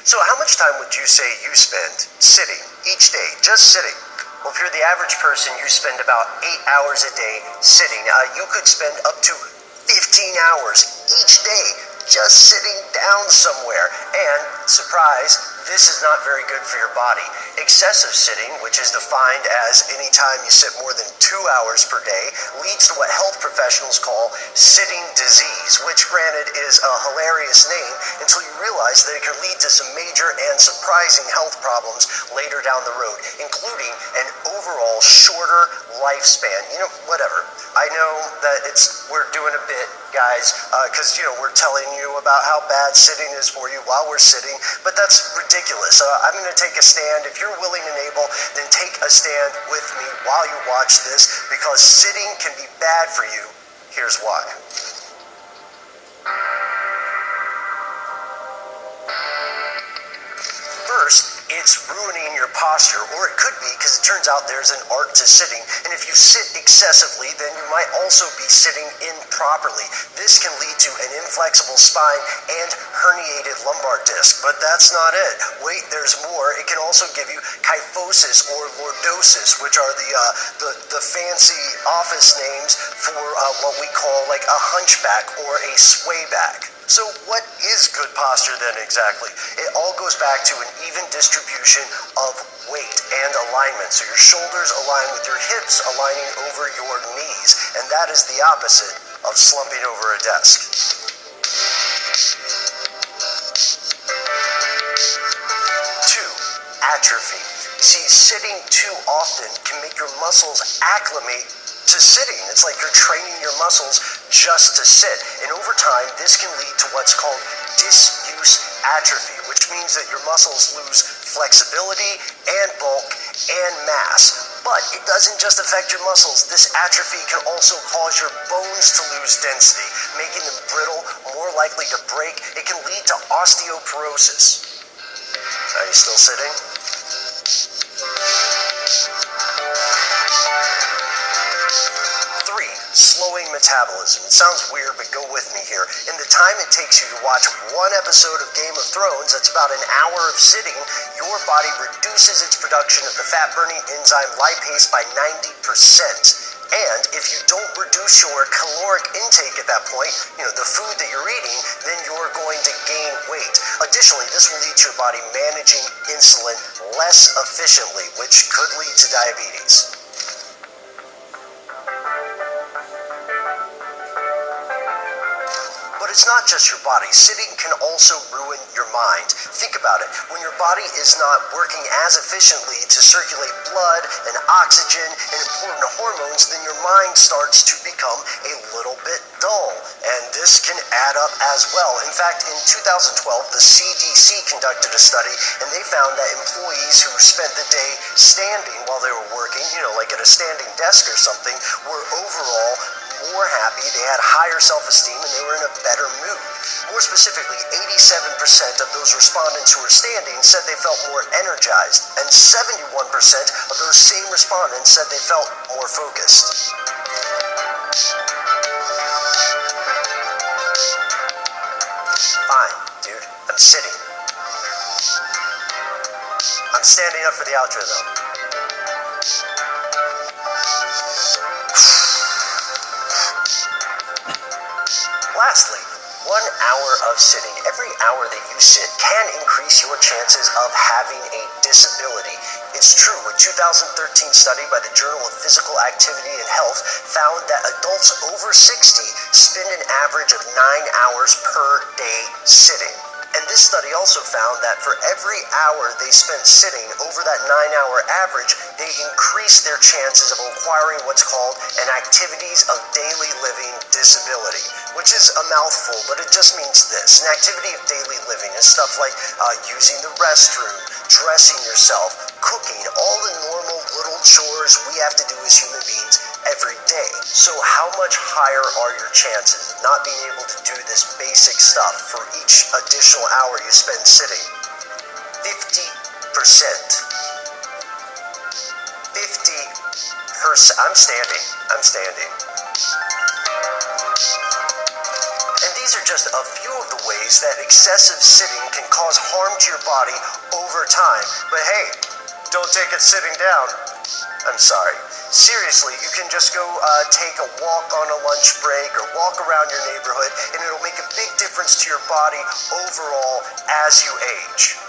So how much time would you say you spend sitting each day, just sitting? Well, if you're the average person, you spend about 8 hours a day sitting. You could spend up to 15 hours each day just sitting down somewhere. And, surprise, this is not very good for your body. Excessive sitting, which is defined as any time you sit more than 2 hours per day, leads to what health professionals call sitting disease, which granted is a hilarious name until you realize that it can lead to some major and surprising health problems later down the road, including an overall shorter lifespan. You know, whatever. I know that we're doing a bit, guys, because, we're telling you about how bad sitting is for you while we're sitting, but that's ridiculous. I'm going to take a stand. If you're willing and able, then take a stand with me while you watch this, because sitting can be bad for you. Here's why. First, it's ruining your posture, or it could be, because it turns out there's an art to sitting, and if you sit excessively, then you might also be sitting improperly. This can lead to an inflexible spine and herniated lumbar disc, but that's not it. Wait, there's more. It can also give you kyphosis or lordosis, which are the fancy office names for what we call like a hunchback or a swayback. So what is good posture then exactly? It all goes back to an even distribution of weight and alignment. So your shoulders align with your hips, aligning over your knees. And that is the opposite of slumping over a desk. 2, atrophy. See, sitting too often can make your muscles acclimate to sitting. It's like you're training your muscles just to sit. And over time, this can lead to what's called disuse atrophy, which means that your muscles lose flexibility and bulk and mass. But it doesn't just affect your muscles. This atrophy can also cause your bones to lose density, making them brittle, more likely to break. It can lead to osteoporosis. Are you still sitting? Slowing metabolism. It sounds weird, but go with me here. In the time it takes you to watch one episode of Game of Thrones, that's about an hour of sitting, your body reduces its production of the fat-burning enzyme lipase by 90%. And if you don't reduce your caloric intake at that point, the food that you're eating, then you're going to gain weight. Additionally, this will lead to your body managing insulin less efficiently, which could lead to diabetes. It's not just your body. Sitting can also ruin your mind. Think about it. When your body is not working as efficiently to circulate blood and oxygen and important hormones, then your mind starts to become a little bit dull. And this can add up as well. In fact, in 2012, the CDC conducted a study, and they found that employees who spent the day standing while they were working, like at a standing desk or something, were overall more happy, they had higher self-esteem, and they were in a better mood. More specifically, 87% of those respondents who were standing said they felt more energized, and 71% of those same respondents said they felt more focused. Fine, dude, I'm sitting. I'm standing up for the outro, though. Lastly, 1 hour of sitting. Every hour that you sit can increase your chances of having a disability. It's true, a 2013 study by the Journal of Physical Activity and Health found that adults over 60 spend an average of 9 hours per day sitting. And this study also found that for every hour they spent sitting over that 9-hour average, they increased their chances of acquiring what's called an activities of daily living disability, which is a mouthful, but it just means this. An activity of daily living is stuff like using the restroom, dressing yourself, cooking, all the normal little chores we have to do as human beings every day. So how much higher are your chances of not being able to do this basic stuff for each additional hour you spend sitting? 50%. 50%. I'm standing. And these are just a few of the ways that excessive sitting can cause harm to your body over time. But hey, don't take it sitting down. I'm sorry. Seriously, you can just go take a walk on a lunch break or walk around your neighborhood, and it'll make a big difference to your body overall as you age.